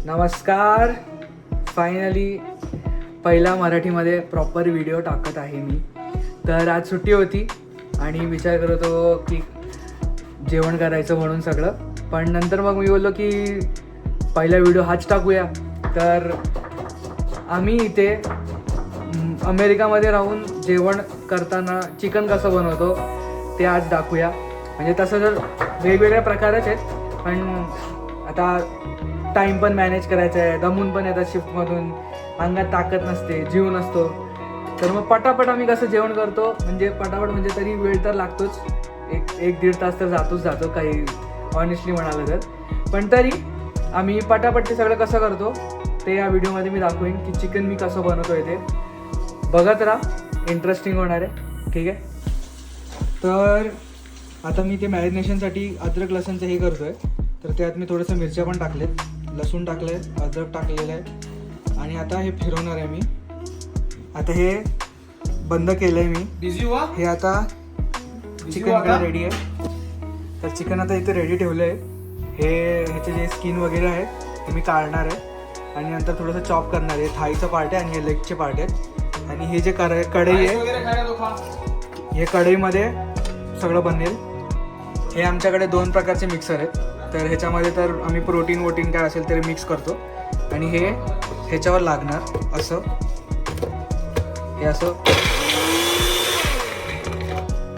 नमस्कार. फायनली पहिला मराठीमध्ये प्रॉपर व्हिडिओ टाकत आहे मी. तर आज सुट्टी होती आणि विचार करत होतो की जेवण करायचं म्हणून सगळं, पण नंतर मग मी बोललो की पहिला व्हिडिओ हाच टाकूया. तर आम्ही इथे अमेरिकामध्ये राहून जेवण करताना चिकन कसं बनवतो ते आज दाखवूया. म्हणजे तसं तर वेगवेगळ्या प्रकारच आहेत, पण आता टाईम पण मॅनेज करायचा आहे, दमून पण येतात शिफ्टमधून, अंगात ताकद नसते, जीव नसतो. तर मग पटापट आम्ही कसं जेवण करतो, म्हणजे पटापट म्हणजे तरी वेळ तर लागतोच, एक दीड तास तर जातो काही ऑनेस्टली म्हणालं तर. पण तरी आम्ही पटापट ते सगळं कसं करतो ते या व्हिडिओमध्ये मी दाखवेन की चिकन मी कसं बनवतो आहे ते. बघत राहा, इंटरेस्टिंग होणार आहे. ठीक आहे. तर आता मी ते मॅरिनेशनसाठी अद्रक लसूणचं हे करतो आहे. तर त्यात मी थोडंसं मिरच्या पण टाकलेत, लसूण टाकलं आहे, अद्रक टाकलेलं आहे आणि आता हे फिरवणार आहे मी. आता हे बंद केलं आहे मी. हे आता चिकन इकडे रेडी आहे. तर चिकन आता इथे रेडी ठेवलं आहे. ह्याचे जे स्किन वगैरे आहे ते मी काढणार आहे आणि नंतर थोडंसं चॉप करणार आहे. थाईचं पार्ट आहे आणि हे लेगचे पार्ट आहेत. आणि हे जे कढई आहे, हे कढईमध्ये सगळं बनेल. हे आमच्याकडे 2 प्रकारचे मिक्सर आहेत. तर ह्याच्यामध्ये तर आम्ही प्रोटीन काय असेल तरी मिक्स करतो आणि हे ह्याच्यावर लागणार असं. हे असं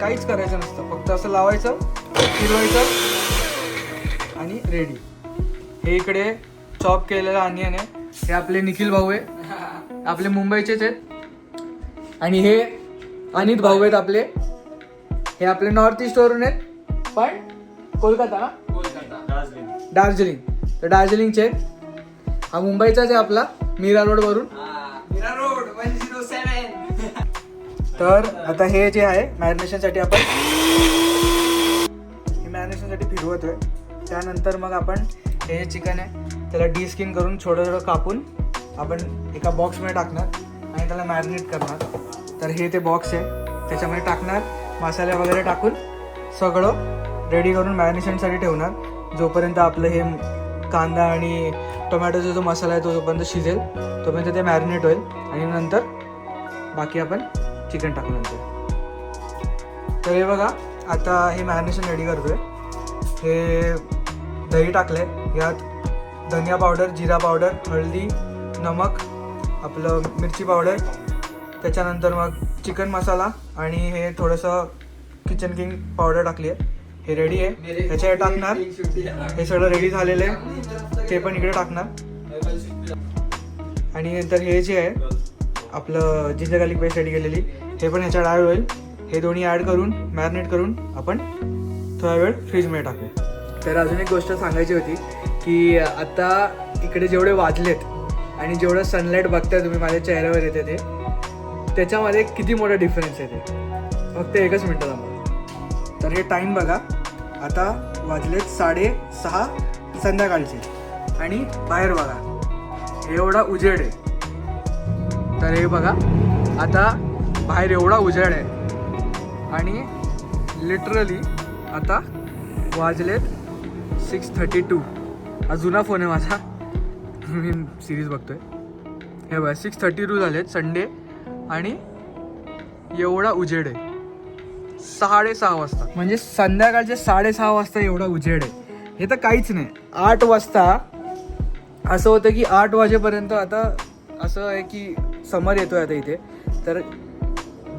काहीच करायचं नसतं, फक्त असं लावायचं, फिरवायचं आणि रेडी. हे इकडे चॉप केलेलं ऑनियन आहे. हे आपले निखिल भाऊ आहे, आपले मुंबईचेच आहेत. आणि हे अनित भाऊ आहेत आपले, हे आपले नॉर्थ ईस्ट वरून आहेत, पण कोलकाता दार्जिलिंग. तर दार्जिलिंगचे. हा मुंबईचाच आहे आपला, मीरा रोड वरून. मीरा रोड 107. तर आता हे जे आहे मॅरिनेशनसाठी आपण हे मॅरिनेशनसाठी फिरवतोय. त्यानंतर मग आपण हे चिकन आहे त्याला डिस्किन करून छोटं कापून आपण एका बॉक्समध्ये टाकणार आणि त्याला मॅरिनेट करणार. तर हे ते बॉक्स आहे, त्याच्यामध्ये टाकणार, मसाले वगैरे टाकून सगळं रेडी करून मॅरिनेशनसाठी ठेवणार. जोपर्यंत आपलं हे कांदा आणि टोमॅटोचा जो मसाला आहे तो जोपर्यंत शिजेल तोपर्यंत ते मॅरिनेट होईल आणि नंतर बाकी आपण चिकन टाकू नंतर. तर हे बघा, आता हे मॅरिनेशन रेडी करतोय. हे दही टाकलंय, यात धनिया पावडर, जिरा पावडर, हळदी, नमक, आपलं मिरची पावडर, त्याच्यानंतर मग चिकन मसाला आणि हे थोडंसं किचन किंग पावडर टाकली आहे. हे रेडी आहे, ह्याच्यावर टाकणार. हे सगळं रेडी झालेलं आहे, ते पण इकडे टाकणार. आणि नंतर हे जे आहे आपलं जिंजर गार्लिक पेस्ट रेडी केलेली, हे पण ह्याच्यात ॲड होईल. हे दोन्ही ॲड करून मॅरिनेट करून आपण थोडा वेळ फ्रीजमध्ये टाकूया. तर अजून एक गोष्ट सांगायची होती की आता इकडे जेवढे वाजलेत आणि जेवढं सनलाईट बघताय तुम्ही माझ्या चेहऱ्यावर येते ते, त्याच्यामध्ये किती मोठा डिफरन्स येते. फक्त एकच मिनटं थांबा. तर हे टाईम बघा, आता वाजलेत 6:30 संध्याकाळचे आणि बाहेर बघा एवढा उजेड आहे. तर हे बघा, आता बाहेर एवढा उजेड आहे आणि लिटरली आता वाजलेत 6:32. हा जुना फोन आहे माझा, मी सिरीज बघतोय. हे बघा 6:32 झालेत, संडे, आणि एवढा उजेड आहे. 6:30 वाजता, म्हणजे संध्याकाळचे 6:30 वाजता एवढा उजेड आहे. हे तर काहीच नाही. 8 वाजता असं होतं की 8 वाजेपर्यंत आता असं आहे की समर येतो आहे आता इथे, तर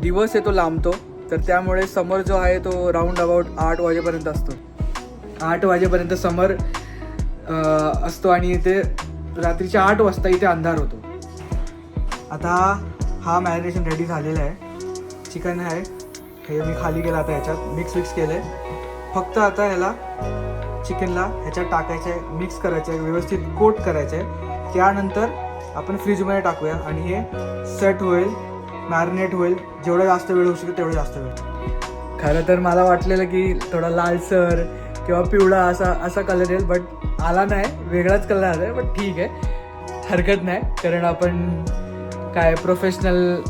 दिवस येतो लांबतो. तर त्यामुळे समर जो आहे तो राऊंड अबाउट 8 वाजेपर्यंत असतो. 8 वाजेपर्यंत समर असतो आणि इथे रात्रीच्या 8 वाजता इथे अंधार होतो. आता हा मॅरिनेशन रेडी झालेला आहे. चिकन आहे, हे मी खाली केलं, आता ह्याच्यात मिक्स केलं आहे. फक्त आता ह्याला चिकनला ह्याच्यात टाकायचं आहे, मिक्स करायचं आहे, व्यवस्थित कोट करायचं आहे. त्यानंतर आपण फ्रीजमध्ये टाकूया आणि हे सेट होईल, मॅरिनेट होईल. जेवढं जास्त वेळ होऊ शकतो तेवढं जास्त वेळ. खरं तर मला वाटलेलं की थोडा लालसर किंवा पिवळा असा कलर येईल, बट आला नाही, वेगळाच कलर आला आहे. बट ठीक आहे, हरकत नाही, कारण आपण काय प्रोफेशनल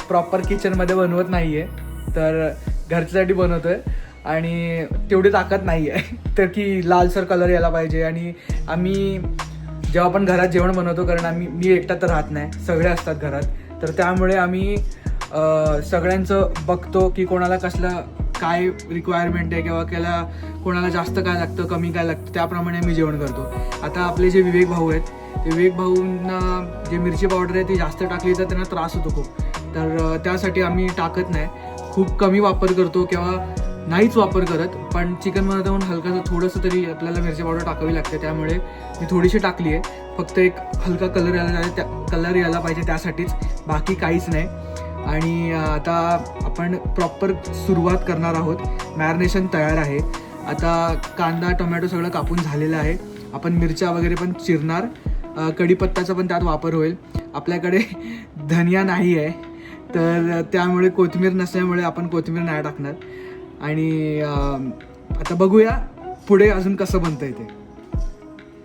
प्रॉपर किचनमध्ये बनवत नाही आहे, तर घरच्यासाठी बनवतो आहे आणि तेवढी ताकद नाही आहे तर की लालसर कलर यायला पाहिजे. आणि आम्ही जेव्हा आपण घरात जेवण बनवतो, कारण मी एकटा तर राहत नाही, सगळे असतात घरात, तर त्यामुळे आम्ही सगळ्यांचं बघतो की कोणाला कसलं काय रिक्वायरमेंट आहे किंवा कोणाला जास्त काय लागतं, कमी काय लागतं, त्याप्रमाणे आम्ही जेवण करतो. आता आपले जे विवेक भाऊ आहेत, ते विवेक भाऊंना जे मिरची पावडर आहे ती जास्त टाकली तर त्यांना त्रास होतो खूप, तर त्यासाठी आम्ही टाकत नाही, खूप कमी वापर करतो किंवा नाहीच वापर करत. पण चिकन बनवता म्हणून हलकासं थोडंसं तरी आपल्याला मिरची पावडर टाकावी लागते, त्यामुळे मी थोडीशी टाकली आहे. फक्त एक हलका कलर यायला पाहिजे त्यासाठीच, बाकी काहीच नाही. आणि आता आपण प्रॉपर सुरुवात करणार आहोत. मॅरिनेशन तयार आहे. आता कांदा टोमॅटो सगळं कापून झालेलं आहे. आपण मिरच्या वगैरे पण चिरणार, कढीपत्ताचा पण त्यात वापर होईल. आपल्याकडे धनिया नाही आहे, तर त्यामुळे कोथिंबीर नसल्यामुळे आपण कोथिंबीर नाही टाकणार. आणि आता बघूया पुढे अजून कसं बनतं आहे ते.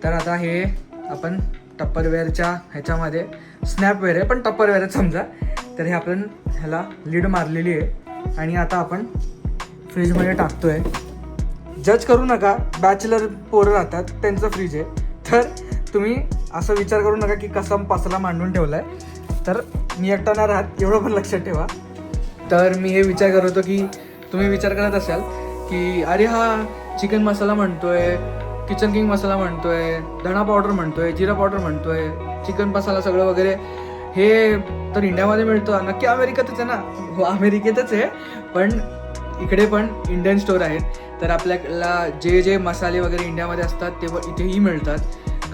तर आता हे आपण टप्परवेअरच्या ह्याच्यामध्ये, स्नॅपवेअर आहे पण टप्परवेअर आहे समजा, तर हे आपण ह्याला लीड मारलेली आहे आणि आता आपण फ्रीजमध्ये टाकतो आहे. जज करू नका, बॅचलर पोरं राहतात त्यांचं फ्रीज आहे, तर तुम्ही असं विचार करू नका की कसा पसला मांडून ठेवला आहे. तर मी एकटा नाही राहत, एवढं पण लक्षात ठेवा. तर मी हे विचार करत होतो की तुम्ही विचार करत असाल की अरे हा चिकन मसाला म्हणतोय, किचन किंग मसाला म्हणतोय, धणा पावडर म्हणतोय, जिरा पावडर म्हणतोय, चिकन मसाला सगळं वगैरे, हे तर इंडियामध्ये मिळतं, नक्की अमेरिकेतच आहे ना? हो, अमेरिकेतच आहे, पण इकडे पण इंडियन स्टोर आहेत. तर आपल्याला जे मसाले वगैरे इंडियामध्ये असतात ते इथेही मिळतात.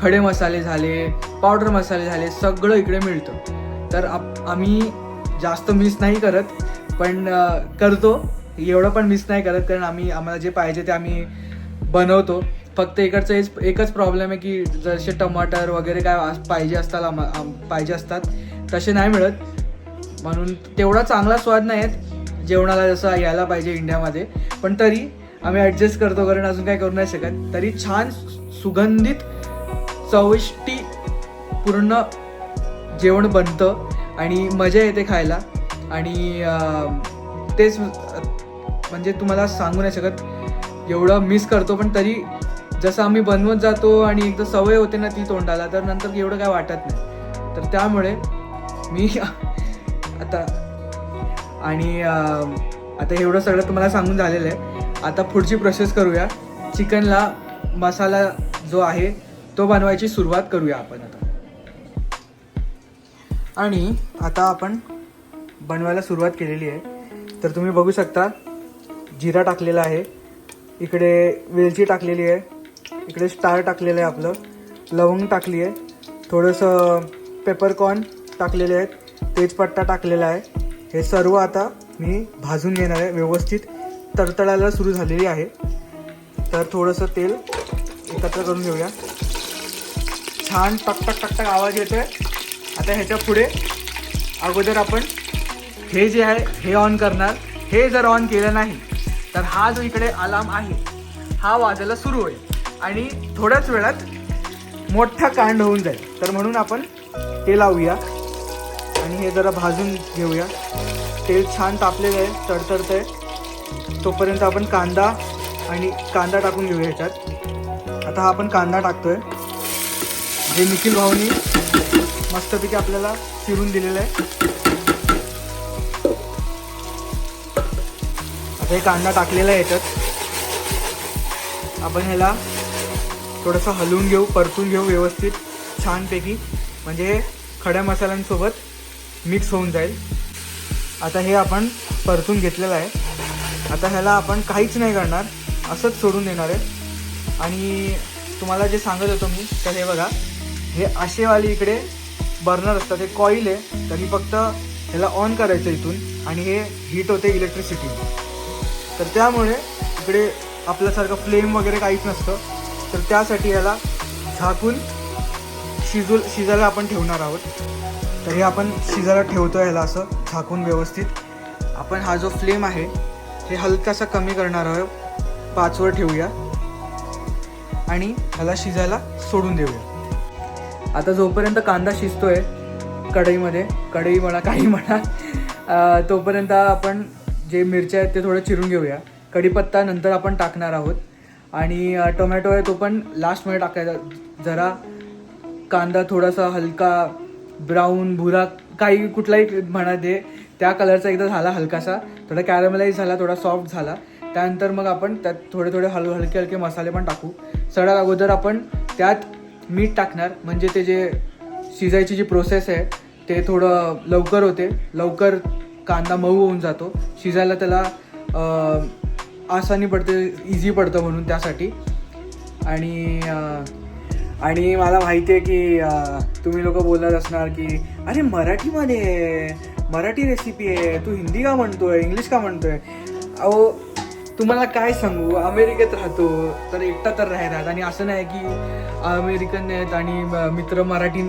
खडे मसाले झाले, पावडर मसाले झाले, सगळं इकडे मिळतं. तर आम्ही जास्त मिस नाही करत, पण करतो, एवढं पण मिस नाही करत, कारण आम्हाला जे पाहिजे ते आम्ही बनवतो. फक्त इकडचं एकच प्रॉब्लेम आहे की जसे टमाटर वगैरे काय पाहिजे असतात तसे नाही मिळत, म्हणून तेवढा चांगला स्वाद नाही आहेत जेवणाला जसा यायला पाहिजे इंडियामध्ये. पण तरी आम्ही ॲडजस्ट करतो, कारण अजून काय करू नाही शकत. तरी छान सुगंधित चविष्टी पूर्ण जेवण बनतं आणि मजा येते खायला. आणि तेच म्हणजे तुम्हाला सांगू नाही शकत एवढं मिस करतो. पण तरी जसं आम्ही बनवत जातो आणि एकदा सवय होते ना ती तोंडाला, तर नंतर एवढं काय वाटत नाही. तर त्यामुळे मी आता एवढं सगळं तुम्हाला सांगून झालेलं आहे. आता पुढची प्रोसेस करूया. चिकनला मसाला जो आहे तो बनवायची सुरुवात करूया आपण आता. आणि आता आपण बनवायला सुरुवात केलेली आहे. तर तुम्ही बघू शकता जिरा टाकलेला आहे, इकडे वेलची टाकलेली आहे, इकडे स्टार टाकलेलं आहे, आपलं लवंग टाकली आहे, थोडंसं पेपरकॉर्न टाकलेले आहेत, तेजपत्ता टाकलेला आहे. हे सर्व आता मी भाजून घेणार आहे. व्यवस्थित तडतडायला सुरू झालेली आहे. तर थोडंसं तेल एकत्र करून घेऊया. छान टकटक टकटक आवाज येतो आहे. आता ह्याच्या पुढे अगोदर आपण हे जे आहे हे ऑन करणार. हे जर ऑन केलं नाही तर हा जो इकडे अलार्म आहे हा वाजायला सुरू होईल आणि थोड्याच वेळात मोठा कांड होऊन जाईल. तर म्हणून आपण ते लावूया आणि हे जरा भाजून घेऊया. तेल छान तापलेलं आहे, तडतडतं आहे, तोपर्यंत आपण कांदा टाकून घेऊया ह्याच्यात. आता हा आपण कांदा टाकतोय, जे निखिल भाऊनी मस्तपैकी आपल्याला चिरून दिलेलं आहे. आता हे कांदा टाकलेला आहे याच्यात. आपण ह्याला थोडंसं हलवून घेऊ, परतून घेऊ व्यवस्थित छानपैकी, म्हणजे हे खड्या मसाल्यांसोबत मिक्स होऊन जाईल. आता हे आपण परतून घेतलेलं आहे. आता ह्याला आपण काहीच नाही करणार, असंच सोडून देणार आहे. आणि तुम्हाला जे सांगत होतो मी, तर हे बघा, हे असेवाली इकडे बर्नर असतात, हे कॉईल आहे. तरी फक्त ह्याला ऑन करायचं इथून आणि हे हीट होते इलेक्ट्रिसिटी. तर त्यामुळे इकडे आपल्यासारखं फ्लेम वगैरे काहीच नसतं. तर त्यासाठी ह्याला झाकून शिजायला आपण ठेवणार आहोत. तर हे आपण शिजायला ठेवतो ह्याला असं झाकून व्यवस्थित. आपण हा जो फ्लेम आहे हे हलकासा कमी करणार आहोत, 5 वर ठेवूया आणि ह्याला शिजायला सोडून देऊया. आता जोपर्यंत कांदा शिजतोय कढई म्हणा काही म्हणा, तोपर्यंत आपण जे मिरच्या आहेत ते थोडं चिरून घेऊया. कढीपत्ता नंतर आपण टाकणार आहोत आणि टोमॅटो आहे तो पण लास्टमध्ये टाकायचा. जरा कांदा थोडासा हलका ब्राऊन भुरा काही कुठलाही म्हणा दे त्या कलरचा एकदा झाला हलकासा, थोडा कॅरमलाइज झाला, थोडा सॉफ्ट झाला. त्यानंतर मग आपण त्यात थोडे हलके हलके मसाले पण टाकू. सगळ्यात अगोदर आपण त्यात मीठ टाकणार, म्हणजे ते जे शिजायची जी प्रोसेस आहे ते थोडं लवकर होते, लवकर कांदा मऊ होऊन जातो, शिजायला त्याला आसानी पडते, इझी पडतं म्हणून त्यासाठी. आणि मला माहिती आहे की तुम्ही लोक बोलत असणार की अरे मराठीमध्ये मराठी रेसिपी आहे, तू हिंदी का म्हणतोय, इंग्लिश का म्हणतोय. अहो तुम्हाला काय सांगू, अमेरिकेत राहतो तर एकटा तर राहतात, आणि असं नाही की अमेरिकन आहेत आणि मित्र मराठी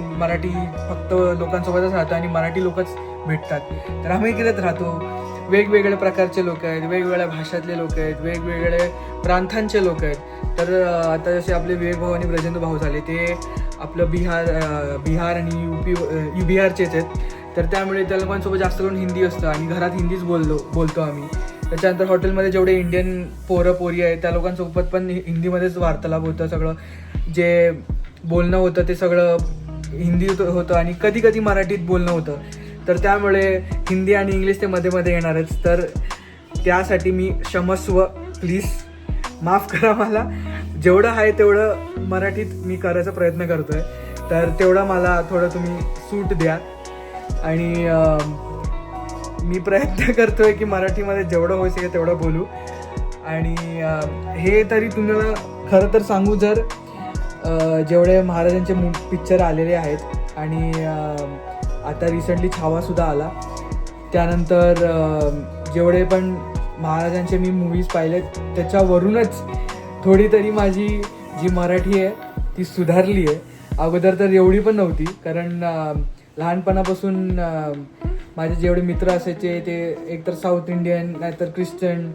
फक्त लोकांसोबतच राहतं आणि मराठी लोकच भेटतात. तर अमेरिकेत राहतो, वेगवेगळ्या प्रकारचे लोक आहेत, वेगवेगळ्या भाषातले लोक आहेत, वेगवेगळे प्रांतांचे लोक आहेत. तर आता जसे आपले विवेक भाऊ आणि ब्रजेंद्र भाऊ झाले ते आपलं बिहार आणि बिहारचेच आहेत. तर त्यामुळे त्या लोकांसोबत जास्त करून हिंदी असतं आणि घरात हिंदीच बोलतो आम्ही. त्याच्यानंतर हॉटेलमध्ये जेवढे इंडियन पोरी आहेत त्या लोकांसोबत पण हिंदीमध्येच वार्तालाप होतं, सगळं जे बोलणं होतं ते सगळं हिंदीत होतं आणि कधी कधी मराठीत बोलणं होतं. तर त्यामुळे हिंदी आणि इंग्लिश ते मध्ये येणारच. तर त्यासाठी मी क्षमस्व, प्लीज माफ करा मला. जेवढं आहे तेवढं मराठीत मी करायचा प्रयत्न करतोय, तर तेवढं मला थोडं तुम्ही सूट द्या. आणि मी प्रयत्न करतोय की मराठीमध्ये जेवढं होऊ शकेल तेवढं बोलू. आणि हे तरी तुम्हाला खरं तर सांगू, जर जेवढे महाराजांचे पिक्चर आलेले आहेत आणि आता रिसेंटली छावासुद्धा आला, त्यानंतर जेवढे पण महाराजांचे मी मूवीज पाहिलेत त्याच्यावरूनच थोडी तरी माझी जी मराठी आहे ती सुधारली आहे. अगोदर तर एवढी पण नव्हती, कारण लहानपणापासून माझे जेवढे मित्र असायचे ते एकतर साऊथ इंडियन, नाहीतर ख्रिश्चन,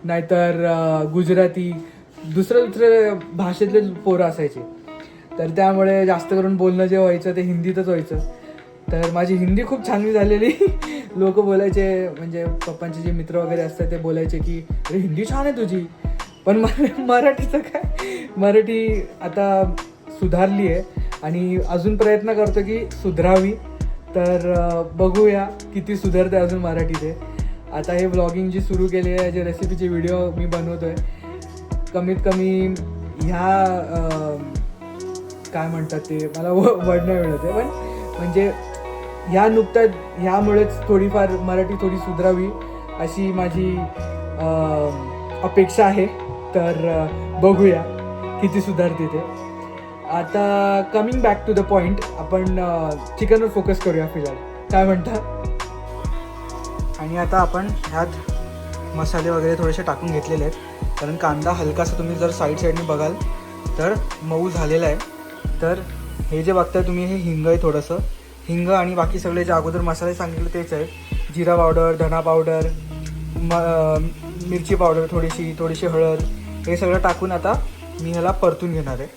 नाहीतर गुजराती, दुसऱ्या भाषेतले पोरं असायचे. तर त्यामुळे जास्त करून बोलणं जे व्हायचं ते हिंदीतच व्हायचं. तर माझी हिंदी खूप चांगली झालेली. लोक बोलायचे, म्हणजे पप्पांचे जे मित्र वगैरे असतात ते बोलायचे की अरे हिंदी छान आहे तुझी. पण मराठीचं काय, मराठी आता सुधारली आहे आणि अजून प्रयत्न करतो की सुधारावी. तर बघूया किती सुधारते अजून मराठी ते. आता हे व्लॉगिंग जी सुरू केली आहे, जे रेसिपीचे व्हिडिओ मी बनवतो आहे, कमीत कमी ह्या काय म्हणतात ते, मला वर्ड नाही मिळत आहे, पण म्हणजे ह्यामुळेच थोडीफार मराठी थोडी सुधारावी अशी माझी अपेक्षा आहे. तर बघूया किती सुधारते ते. आता coming back to the point, आपण चिकनवर फोकस करूया फिलहाल, काय म्हणता. आणि आता आपण ह्यात मसाले वगैरे थोडेसे टाकून घेतलेले आहेत, कारण कांदा हलकासा तुम्ही जर साईडने बघाल तर मऊ झालेला आहे. तर हे जे बघताय तुम्ही हे हिंग आहे, थोडंसं हिंग आणि बाकी सगळे जे अगोदर मसाले सांगितले तेच आहेत. जिरा पावडर, धना पावडर, मिरची पावडर, थोडीशी हळद, हे सगळं टाकून आता मी ह्याला परतून घेणार आहे.